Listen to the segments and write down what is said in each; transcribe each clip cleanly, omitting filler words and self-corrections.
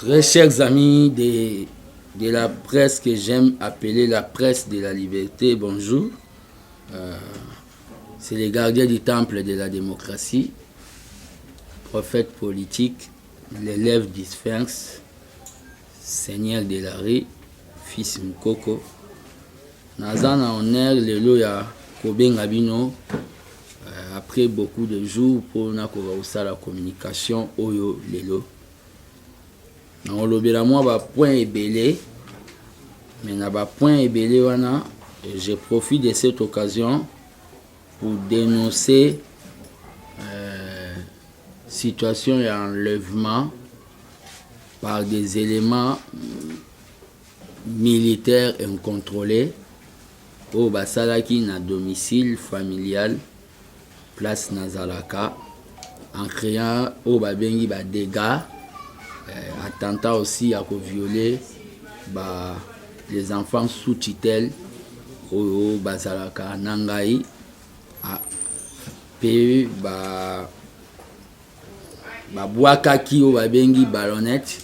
Très chers amis de la presse que j'aime appeler la presse de la liberté, bonjour. C'est les gardiens du temple de la démocratie, prophète politique, l'élève du Sphinx, Seigneur de la rue, fils Mukoko. Naza na honneur lelo ya kobenga bino après beaucoup de jours pour na kosa la communication oyo lelo. Na olobela moi ba point ebele, mais na ba point ebele wana, je profite de cette occasion pour dénoncer situation et enlèvement par des éléments militaires incontrôlés au basalaki na domicile familial place Nazalaka en créant au babengi ba dégâts, attentat aussi à violer les enfants sous tutelle au basalaka nangai a pe boakaki au babengi ballonnette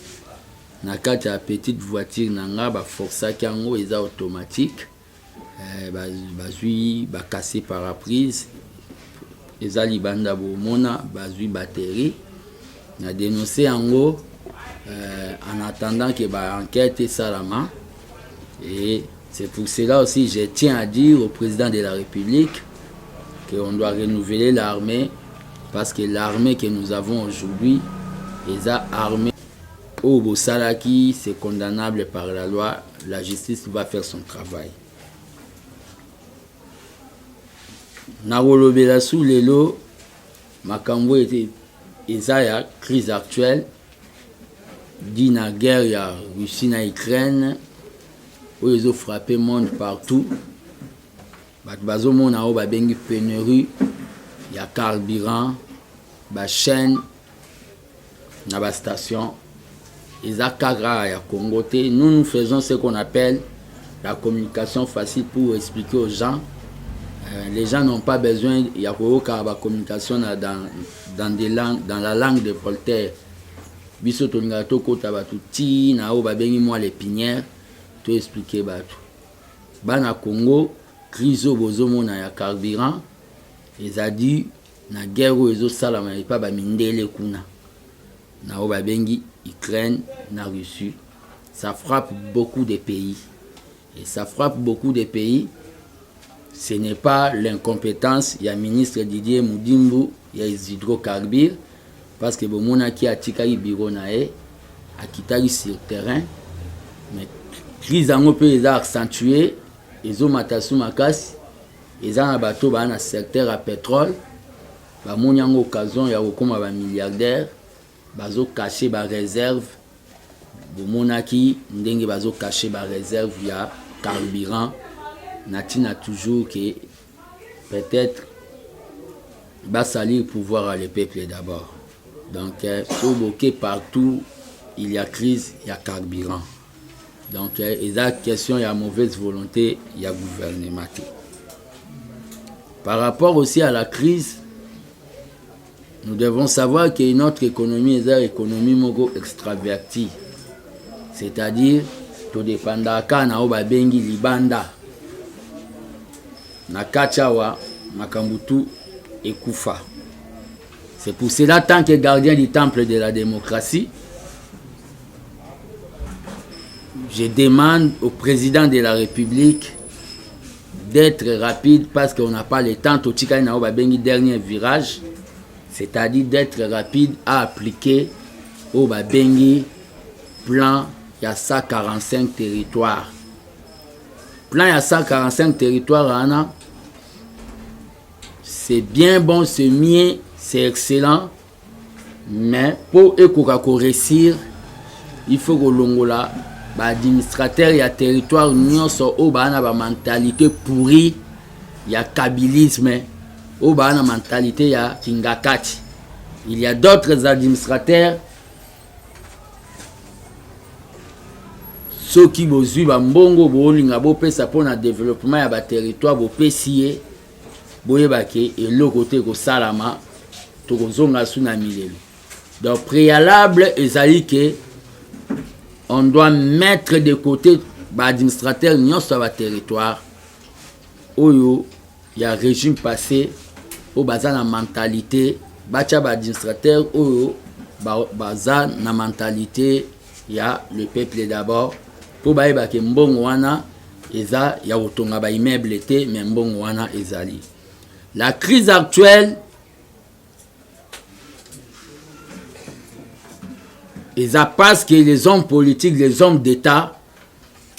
na kati ya petite voiture nanga ba forçaki yango eza automatique, bazui cassé paraprise eza libanda bomona bazui batterie na dénoncé yango en attendant que enquête salama. Et c'est pour cela aussi je tiens à dire au président de la République qu'on doit renouveler l'armée, parce que l'armée que nous avons aujourd'hui est armée au Bossalaki, c'est condamnable par la loi, la justice va faire son travail. Nakolobela sous lelo makambo était ya crise actuelle dit na guerre ya Russie na Ukraine où ils ont frappé le monde partout. Bazo mona o babengi pénurie ya carburant, ba chaîne na ba station Ezakagra ya Congo te. Nous faisons ce qu'on appelle la communication facile pour expliquer aux gens. Les gens n'ont pas besoin de la communication dans la langue de Voltaire. Biso tolinga to kota batu ti na o babengi moi l'épinière to expliquer batu. Bana Congo crise bozomona ya carburant ezadi na guerre ezo salama pa ba mindele kuna. Na o babengi Ukraine na Russie. Ça frappe beaucoup de pays. Et ça frappe beaucoup de pays. Ce n'est pas l'incompétence, il y a ministre Didier Moudimbu, il y a les hydrocarbures, parce que Bomona qui a tika bureau nae, a quitté sur le terrain, mais crise en peut les accentuer, ils ont matasu makas, ils ont un bateau dans un secteur à pétrole, ba monyan occasion ya okoma ba milliardaire, bazo cacher ba réserve, Bomona qui ndenge bazo cacher ba réserve ya carburant. Natina toujours que peut-être va salir pouvoir à le peuple d'abord. Donc, au bokeh partout, il y a crise, il y a carburant. Donc, il y a question, il y a mauvaise volonté, il y a gouvernement. Par rapport aussi à la crise, nous devons savoir que notre économie est une économie extravertie. C'est-à-dire, tout dépend de la babengi libanda. Na kachawa makambutu ekufa. C'est pour cela, tant que gardien du temple de la démocratie, je demande au président de la République d'être rapide, parce qu'on n'a pas le temps au dernier virage, c'est-à-dire d'être rapide à appliquer au Babengi plan ya 145 territoires. Plan ya 145 territoires, c'est bien bon, c'est mieux, c'est excellent, mais pour réussir, il faut que l'ongola, l'administrateur y a territoire nyonso au bana ba mentalité pourrie, il y a kabylisme, au bana mentalité ya kingakati. Il y a d'autres administrateurs ceux qui bozui ba mbongo bolinga bo pesa pona développement ya ba territoire bo pesier boyebake et le côté ko salama to ko zonga suna milelo. Donc préalable ezali que on doit mettre de côté l'administrateur non sur le territoire. Oyo, il y a un régime passé, au bazar la mentalité, bacha l'administrateur, oyo, bazar la mentalité, il y a le peuple d'abord. Pour baïba ke mbongo wana, eza, il y a autonga ba immeuble été, mais mbongo wana ezali. La crise actuelle, eza parce que les hommes politiques, les hommes d'État,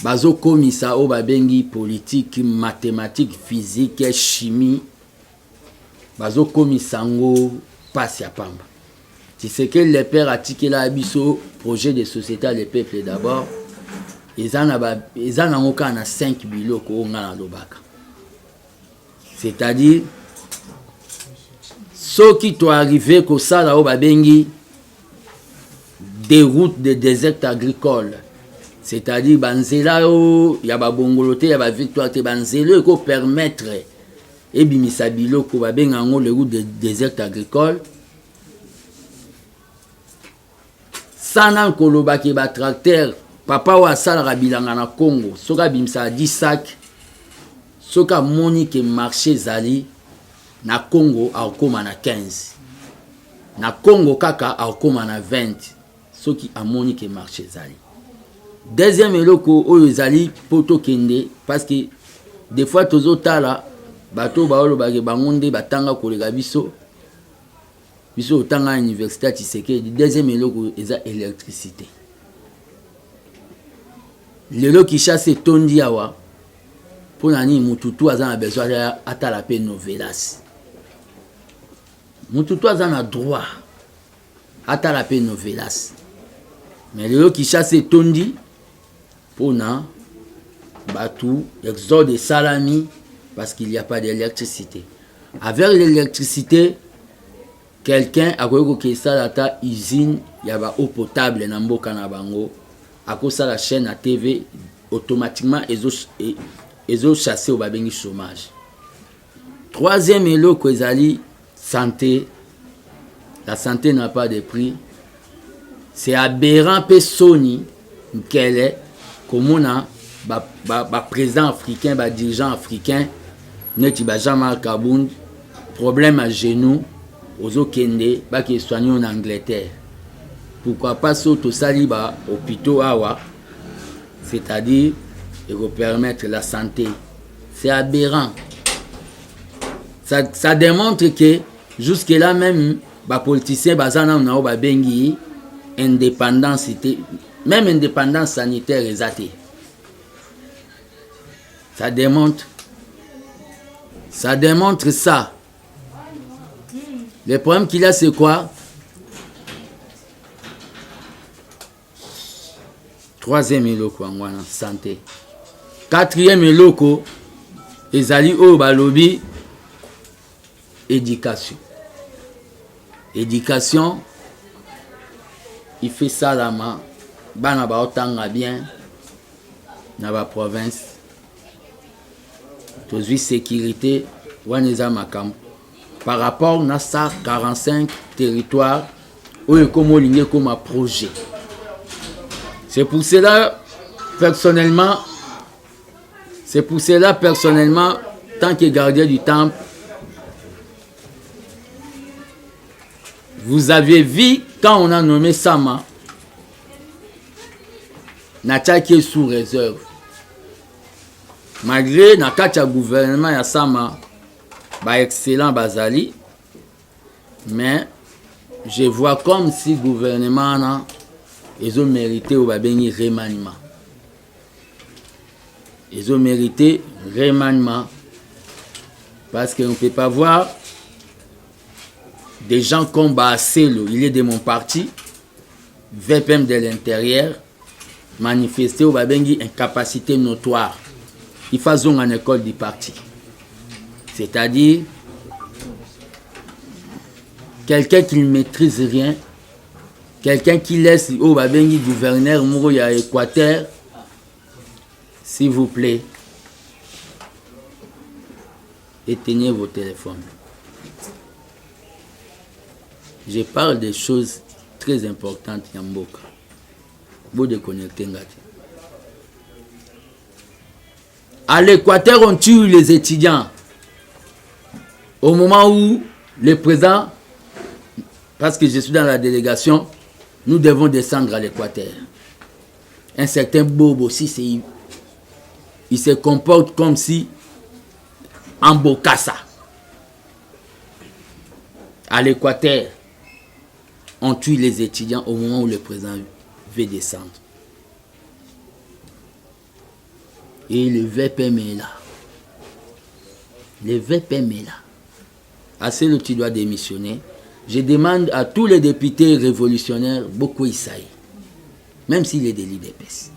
bazo komisa o babengi politique, mathématiques, physique, chimie, bazo komisa ngo passe ya pamba. C'est ce que les pères atiqué la abisso projet de société les peuples d'abord. Ils en ont 5 biloko na lobaka. C'est-à-dire ceux qui sont arrivés ko sala o babengi des routes de désert agricole. C'est-à-dire banzela o ya ba bongolote ya ba victoire te banzela ko permettre et bimisa biloko babenga ngo les routes de désert agricole. Sana koloba ke ba tracteur papa wa sala bilanga na Congo soka bimisa 10 sacs soka moni ke marché zali na Congo akoma na 15 na Congo kaka akoma na 20 soki amoni ke marché zali. Deuxième eloko oyo zali poto kende parce que des fois tozo tala bato baolo bage bangonde batanga kolega biso biso otanga université Tshisekedi. Deuxième eloko eza électricité. Lelo qui chasse tondi awa pour nani mututu aza na besoin atala pe novelas. Mututu aza na droit atala pe novelas. Mais lelo qui chasse tondi pour na batu exode salami parce qu'il n'y a pas d'électricité. Avec l'électricité, quelqu'un a que ça la usine y a ba eau potable na mboka na bango. À cause de la chaîne à TV, automatiquement, ils ont chassé au babengi chômage. Troisième éloko, santé. La santé n'a pas de prix. C'est aberrant pe Sony, qu'elle est, comme on a, président africain, dirigeant africain, net Jamal Kabound, problème à genoux, aux Okende, qui soigné en Angleterre. Pourquoi pas sauter saliba hôpitaux awa, c'est-à-dire et permettre la santé. C'est aberrant. Ça démontre que jusque là même les politiciens bazana na ba bengi indépendance même indépendance sanitaire exacte. Ça démontre ça. Le problème qu'il y a c'est quoi? Troisième eloko angwana santé. Quatrième eloko ezali o balobi éducation. Éducation il fait ça la main bana ba otanga bien na ba province. Tozui sécurité waneza makam par rapport na 145 territoires où comme ligne comme un projet. C'est pour cela, personnellement, tant que gardien du temple, vous avez vu quand on a nommé Sama, Natchaki sous réserve. Malgré le gouvernement ya Sama, excellent Bazali, mais je vois comme si le gouvernement ils ont mérité au babeni remaniement. Ils ont mérité remaniement parce qu'on ne peut pas voir des gens comme Basselo, il est de mon parti, VPM de l'intérieur, manifester au babengi incapacité notoire. Il faut en école du parti. C'est-à-dire quelqu'un qui ne maîtrise rien. Quelqu'un qui laisse au babengi gouverneur Mourouya Équateur, s'il vous plaît, éteignez vos téléphones. Je parle des choses très importantes, Yamboka. Vous déconnectez. À l'Équateur, on tue les étudiants. Au moment où le président, parce que je suis dans la délégation, nous devons descendre à l'Équateur. Un certain Bob aussi, il se comporte comme si en Bokassa. À l'Équateur, on tue les étudiants au moment où le président veut descendre. Et le VPM est là. Le VPM est là. Assez le tu dois démissionner. Je demande à tous les députés révolutionnaires, beaucoup Isaïe, même s'il est de l'IDPS.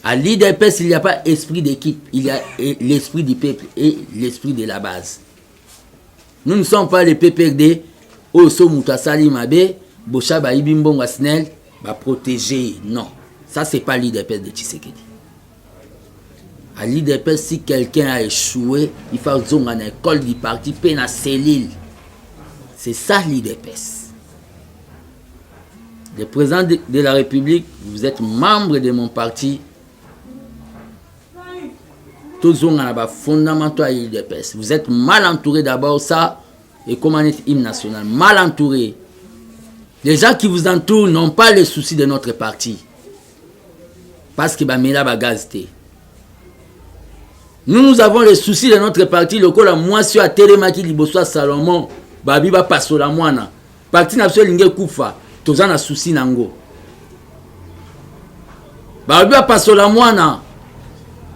À l'IDPS, il n'y a pas esprit d'équipe, il y a l'esprit du peuple et l'esprit de la base. Nous ne sommes pas les PPRD, Oso Moutasali Mabe, Bocha Baïbimbo Wasnel, va protéger. Non, ça c'est pas l'IDPS de Tshisekedi. À l'IDPS, si quelqu'un a échoué, il faut zonger à l'école du parti, peine à cellule. C'est ça l'IDPS. Le président de la République, vous êtes membre de mon parti. Tout zonger fondamental à l'IDPS. Vous êtes mal entouré d'abord, ça, et comme un hymne national, mal entouré. Les gens qui vous entourent n'ont pas les soucis de notre parti. Parce que Bamela Bagazte. Nous avons les soucis de notre parti. Le col à moi sur Télémaki Libosoa Salomon, Babiba Pasola Moana. Parti national Lingue Koufa, tous en souci nango. Babiba Pasola Moana,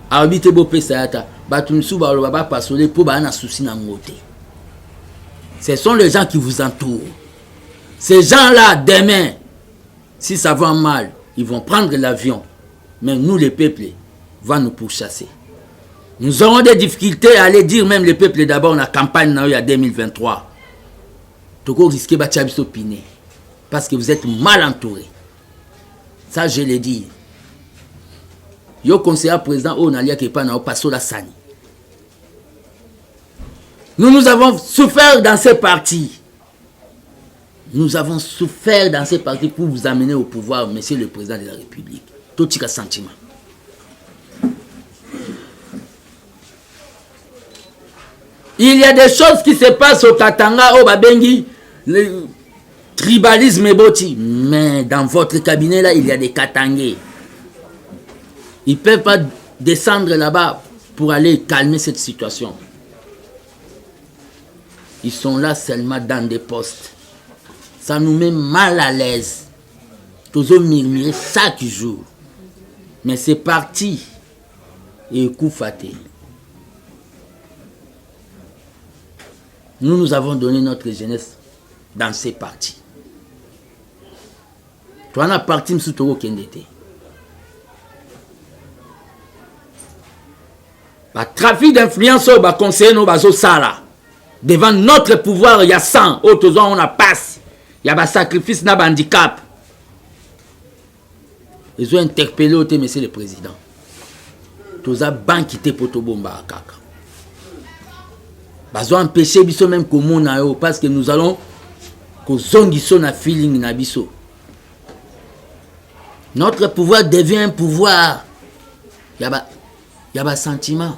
Arbite Bopé Sayata, Batunsu Baba Pasole, pour Bana souci nango. Ce sont les gens qui vous entourent. Ces gens-là, demain, si ça va mal, ils vont prendre l'avion. Mais nous, les peuples, va nous pourchasser. Nous aurons des difficultés à aller dire même les peuples d'abord dans la campagne il y a 2023. Toko risquer Bachabiso Piné. Parce que vous êtes mal entourés. Ça, je l'ai dit. Yo conseiller président, on a lié que pas na passo la sani. Nous avons souffert dans ces partis. Nous avons souffert dans ces partis pour vous amener au pouvoir, monsieur le président de la République. Tout ce sentiment. Il y a des choses qui se passent au Katanga, au Babengi, le tribalisme est boti. Mais dans votre cabinet là, il y a des Katangais. Ils ne peuvent pas descendre là-bas pour aller calmer cette situation. Ils sont là seulement dans des postes. Ça nous met mal à l'aise. Toujours murmurer chaque jour. Mais c'est parti. Et coup faté. Nous avons donné notre jeunesse dans ces partis. Toi, on a parti M. Togo Kendete. Le trafic d'influence au conseiller nos bazo sala. Devant notre pouvoir, il y a 100. Autres on a passe. Il y a un sacrifice, il y a un handicap. Ils ont interpellé au monsieur le président. Tous les banques qui étaient pour Tobomba à Kaka. Ils ont empêché biso même comme parce que nous allons que zongiso na feeling na biso. Notre pouvoir devient un pouvoir. Il y a un sentiment.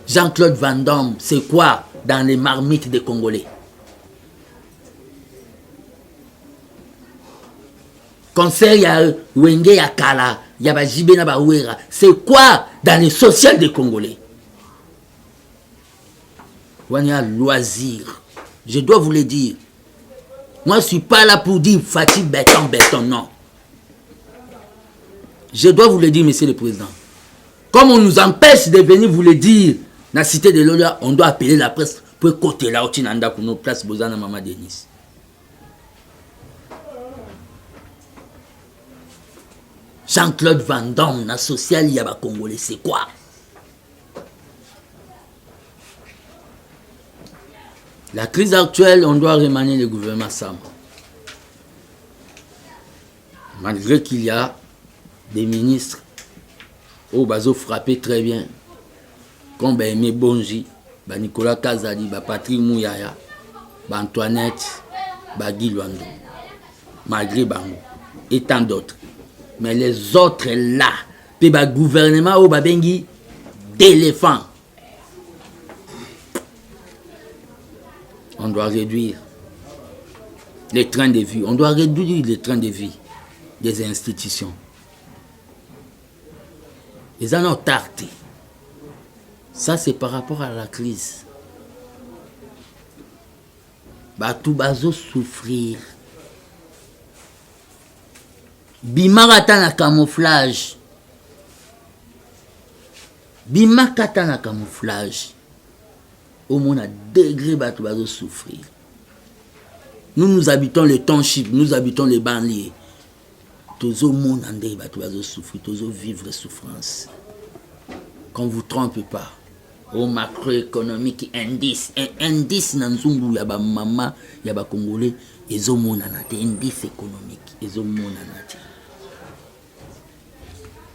Jean-Claude Van Damme, c'est quoi dans les marmites des Congolais? Concert, il y a Wenge, il y a Kala, il y a Jibé Nabawera. C'est quoi dans les social des Congolais? Il y a loisir. Je dois vous le dire. Moi, je ne suis pas là pour dire Fatih béton, non. Je dois vous le dire, monsieur le président. Comme on nous empêche de venir vous le dire, dans la cité de l'Olia, on doit appeler la presse pour côté là, pour nos places, Bozana Mama Denis. Jean-Claude Van Damme, na social, il y a un Congolais, c'est quoi? La crise actuelle, on doit remanier le gouvernement Sam. Malgré qu'il y a des ministres au bazo frappé très bien, comme Aimé Bonji, Nicolas Kazadi, Patrick Mouyaya, Antoinette, Bagui Luando, malgré Bango, et tant d'autres. Mais les autres là, puis le gouvernement au Babengi d'éléphant. On doit réduire les trains de vie. On doit réduire les trains de vie des institutions. Ils en ont tardé. Ça, c'est par rapport à la crise. Tout bazo souffrir. Bimakata na camouflage. Bimakata na camouflage. Au moins à degré bato bazo souffrir. Nous habitons les townships, nous habitons les banlieues. Tous au monde en degré bato bazo souffrir, tous vivre souffrance. Qu'on vous trompe pas. Au macroéconomique indice, indice dans Zungu yaba mama yaba congolais, ils ont mon anate indice économique, ils ont mon anate.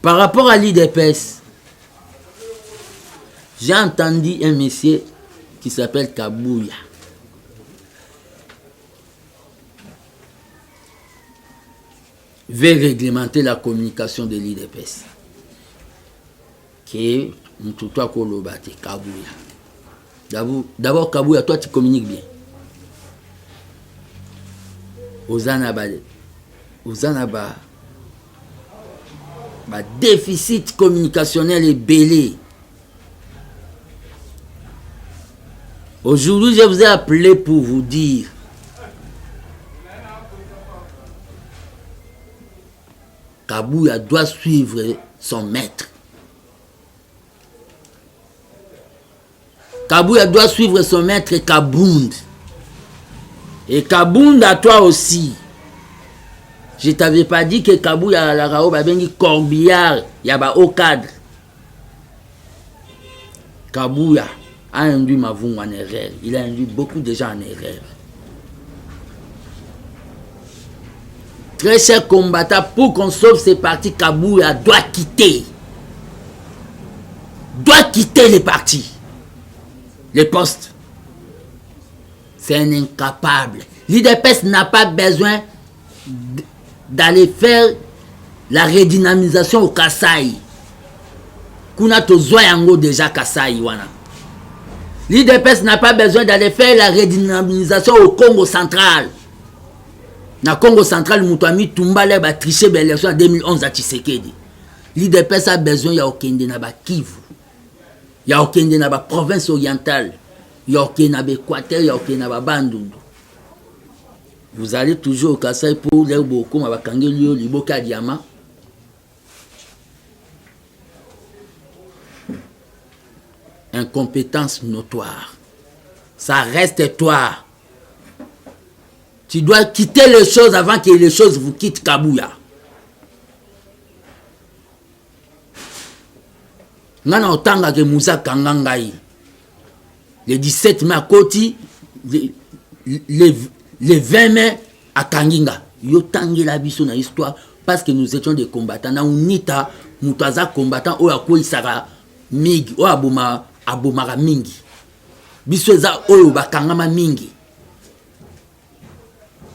Par rapport à l'IDPS, j'ai entendu un monsieur qui s'appelle Kabouya. Veut réglementer la communication de l'IDPS. Qui est Mtutua Kolobate, Kabouya. D'abord, Kabouya, toi tu communiques bien. Ozanaba, déficit communicationnel est belé. Aujourd'hui, je vous ai appelé pour vous dire Kabouya doit suivre son maître. Kabouya doit suivre son maître Kabound. Et Kabound à toi aussi. Je t'avais pas dit que Kabouya la Rao Babengi Corbillard, yaba au cadre. Kabouya a induit Mavung en erreur. Il a induit beaucoup de gens en erreur. Très chers combattants, pour qu'on sauve ces partis, Kabouya doit quitter. Doit quitter les partis. Les postes. C'est un incapable. L'IDPS n'a pas besoin d'aller faire la redynamisation au Kasaï. Kuna tozoa yango déjà Kasaï wana. L'IDPS n'a pas besoin d'aller faire la redynamisation au Congo central. Na Congo central, Moutouami Toumbale ba triché l'élection en 2011 à Tshisekedi. L'IDPS a besoin ya okende na ba Kivu. Ya okende na ba province orientale. Ya okende na ba Équateur, ya okende na ba Bandundu. Vous allez toujours au Kasaï pour les Boko, ma Bakangeli, Liboka Diama. Incompétence notoire. Ça reste toi. Tu dois quitter les choses avant que les choses vous quittent Kabouya. Nana otanga ke Moussa Kangangaï. Le 17 mai à Koti, le 20 mai à Kanginga. Yo tangi la biso na histoire parce que nous étions des combattants. Na unita mutaza combattant o akoi isara mig o abomara mingi. Biso eza oyo bakangama mingi.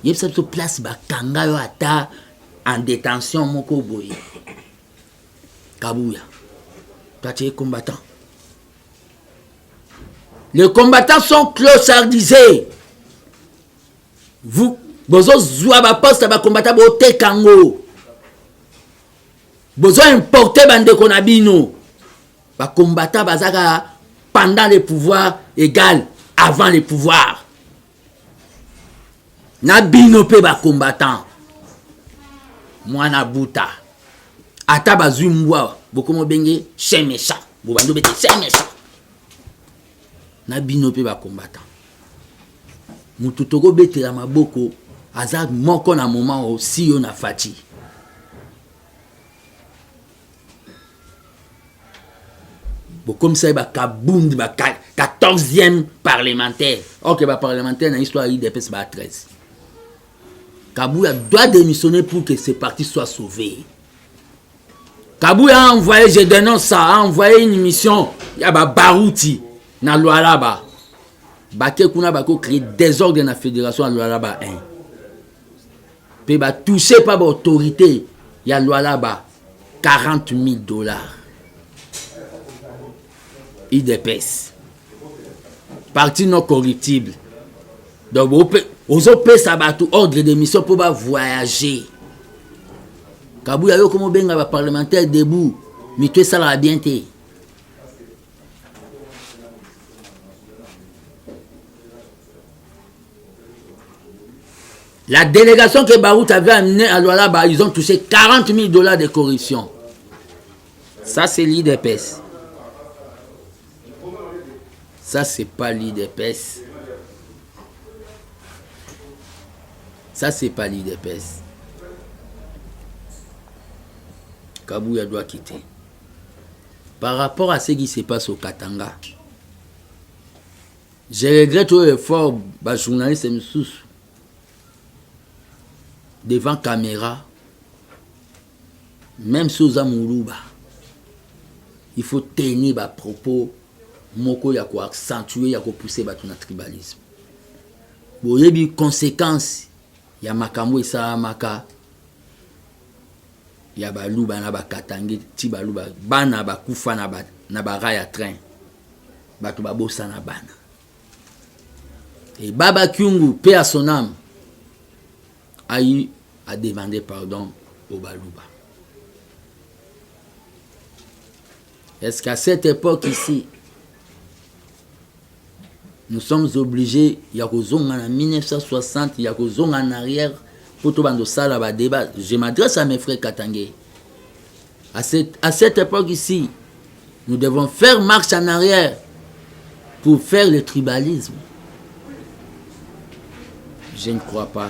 Yep se place bakanga yo ata en détention moko boye. Kabouya. Toi tu es combattant. Les combattants sont clochardisés. Vous, bozo zwa ba poste ba combattant bo te kango. Bozo importer bande konabino. Ba combattant bazaka pendant les pouvoirs égal avant les pouvoirs. Na bino pe ba combattant. Mwana buta. Ata bazui mbwa bokomo benge chemesha. Bo bando bete chemesha. Na bino pe ba combattant. Mututoko bete la maboko azad moko na moment aussi yo na fati. Bon comme ça ba Kabound ba 14e parlementaire. OK ba parlementaire na histoire IDPS ba 13. Kabouya doit démissionner pour que ces partis soient sauvés. Kabouya a envoyé, je dénonce ça, a envoyé une mission yaba Barouti na Lualaba. Baké kuna bako créer désordre dans la fédération à Lualaba 1. Puis bah touché par l'autorité, il y a loi là-bas, 40 000 $. IDPS. Parti non corruptible. Donc, aux autres ça va tout ordre de mission pour voyager. Kabou yo comme benga ba parlementaire debout, mais tout ça la bien té. La délégation que Barout avait amenée à Lualaba, ils ont touché 40 000 $ de corruption. Ça, c'est l'IDPS. Ça, c'est pas l'IDPS. Ça, c'est pas l'IDPS. Kabouya doit quitter. Par rapport à ce qui se passe au Katanga, je regrette au effort des journalistes devant caméra, même sous Moulouba, il faut tenir des propos, moko ya ko accentuer, ya ko pousser bato na tribalisme. Bo yebi conséquence ya makambo esa maka ya baluba na bakatangi ti baluba bana bakufa na baraya train bato babosa na bana. Et Baba Kyungu, paix à son âme, a eu à demander pardon au Balouba. Est-ce qu'à cette époque ici, nous sommes obligés, il y a en 1960, il y a en arrière, pour tout le monde débat. Je m'adresse à mes frères Katangais. À cette époque ici, nous devons faire marche en arrière pour faire le tribalisme. Je ne crois pas.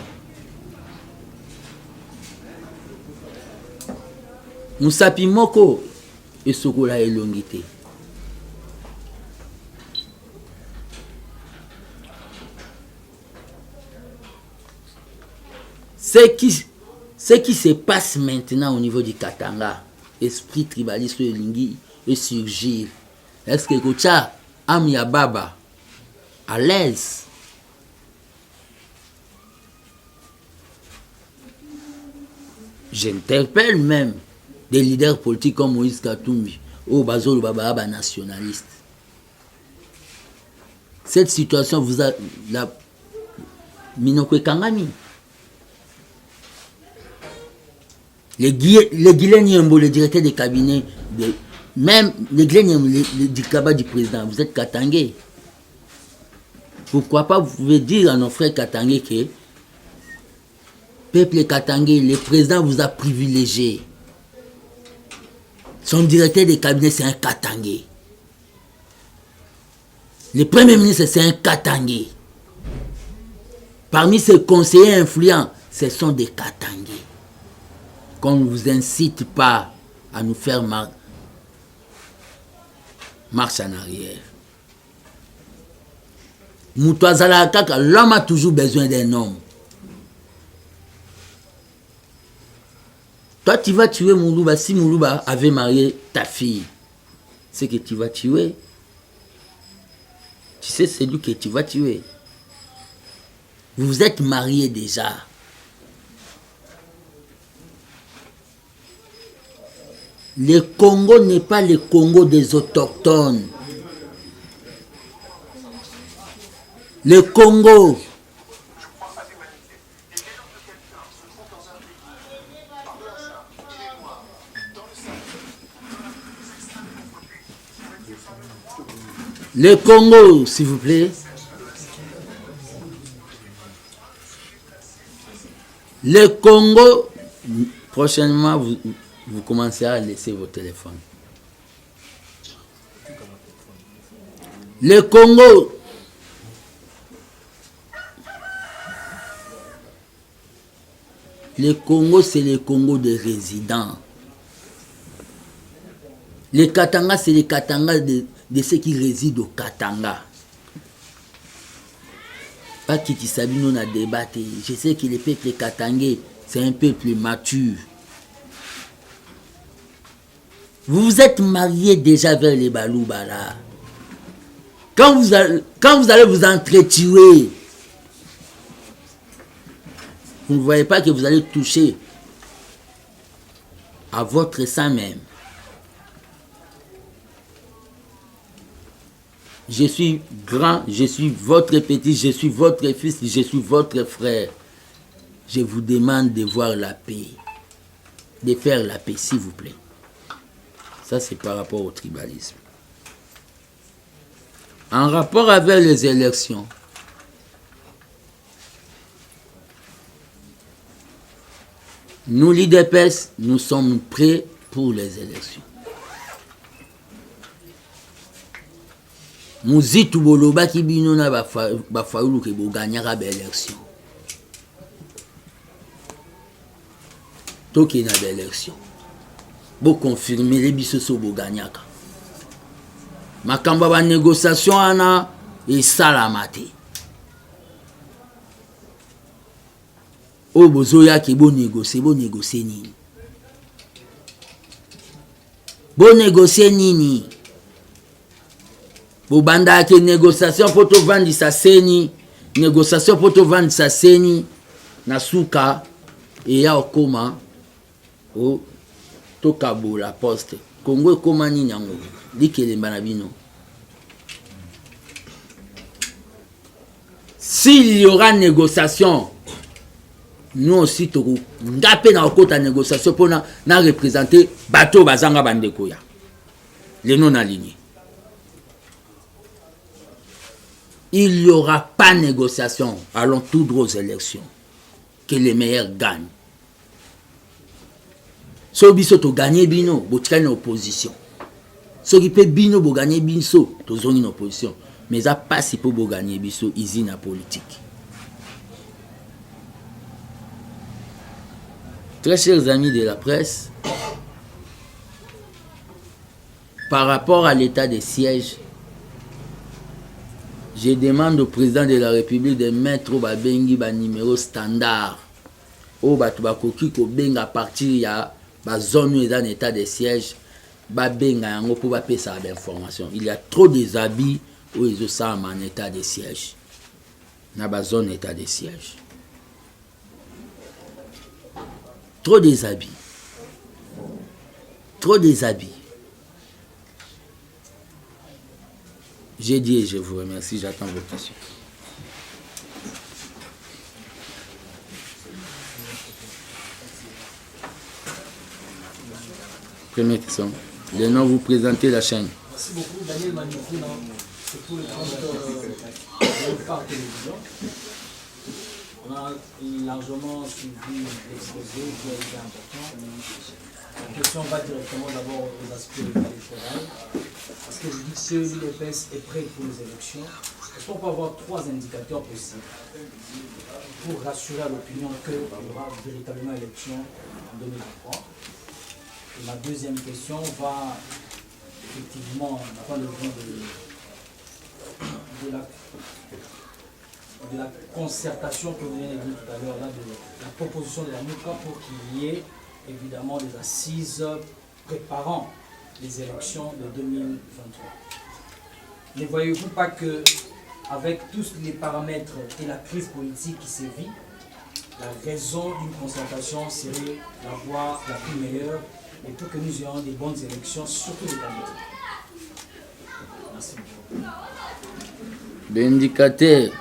Moussapi Moko et Sokola et Longité. Ce qui se passe maintenant au niveau du Katanga, esprit tribaliste et lingui et surgir. Est-ce que Kocha Amia Baba à l'aise? J'interpelle même des leaders politiques comme Moïse Katumbi ou Bazolo Baba nationaliste. Cette situation vous a la Minokwe Kangami. Les Guileniembo, le directeur des cabinets, même les Guileniembo, du cabas du président, vous êtes Katangais. Pourquoi pas, vous pouvez dire à nos frères Katangais que peuple Katangais, le président vous a privilégié. Son directeur des cabinets, c'est un Katangais. Le premier ministre, c'est un Katangais. Parmi ses conseillers influents, ce sont des Katangais. Qu'on ne vous incite pas à nous faire marche en arrière. L'homme a toujours besoin d'un homme. Toi, tu vas tuer Moulouba. Si Moulouba avait marié ta fille, c'est que tu vas tuer. Tu sais, c'est lui que tu vas tuer. Vous êtes mariés déjà. Le Congo n'est pas le Congo des autochtones. Le Congo, s'il vous plaît. Le Congo, prochainement, vous commencez à laisser vos téléphones. Le Congo, c'est le Congo des résidents. Les Katanga, c'est les Katanga de ceux qui résident au Katanga. Pas qui Sabine, on a débattu. Je sais que le peuple katangais, c'est un peuple mature. Vous vous êtes mariés déjà vers les Balouba là. Quand vous allez vous entretuer, Vous ne voyez pas que vous allez toucher à votre sang même. Je suis grand, je suis votre petit, je suis votre fils, je suis votre frère. Je vous demande de voir la paix, de faire la paix, s'il vous plaît. Ça, c'est par rapport au tribalisme. En rapport avec les élections, nous, l'IDPS, nous sommes prêts pour les élections. Muzitu boloba ki bino na bafaulu ke bo gagnera ba élection. Toki na ba élection. Bo confirmer les biso so bo gagnaka. Makamba ba négociation ana et salamate. O bozoya ke bo négocier nini. Bo négocier nini. Bobanda ke négociation pour te vendre sa seni, négociation pour te vendre sa seni na suka et ya okoma o tokabo la poste. Congo ekoma nini yango dikelemba na bino. S'il y aura négociation, nous aussi toko ngape na okota négociation pour na représenter bateau bazanga bandeko ya. Les non alignés. Il n'y aura pas de négociation. Allons tout droit aux élections. Que les meilleurs gagnent. Si vous avez gagné bino, vous êtes en opposition. Si vous avez bino, vous gagnez bino, vous êtes en opposition. Mais ça passe pour vous gagner bino, ils sont en politique. Très chers amis de la presse, par rapport à l'état des sièges, je demande au président de la République de mettre au babengi ba numéro standard. Au batubakoki ko benga à partir ya ba zone où dans état de siège ba benga yango pour ba pesa d'information. Il y a trop des habits où ils sont en état de siège. Na ba zone état de siège. Trop des habits. Trop des habits. J'ai dit et je vous remercie, j'attends vos questions. Première question. Le nom, vous présentez la chaîne. Merci beaucoup, Daniel Manifuna. C'est pour le compte par télévision. On a largement suivi l'exposé qui a été important. La question va directement d'abord aux aspects électoraux. Parce que je dis que l'UDPS est prêt pour les élections. Est-ce qu'on peut avoir 3 indicateurs possibles pour rassurer à l'opinion qu'il y aura véritablement élection en 2023? Et ma deuxième question va effectivement d'un point de vue de la concertation que vous venez de dire tout à l'heure, de la proposition de la MUCA pour qu'il y ait évidemment des assises préparant les élections de 2023. Ne voyez-vous pas que, avec tous les paramètres et la crise politique qui sévit, la raison d'une concertation serait la voie la plus meilleure et pour que nous ayons des bonnes élections, surtout les candidats? Merci beaucoup. L'indicateur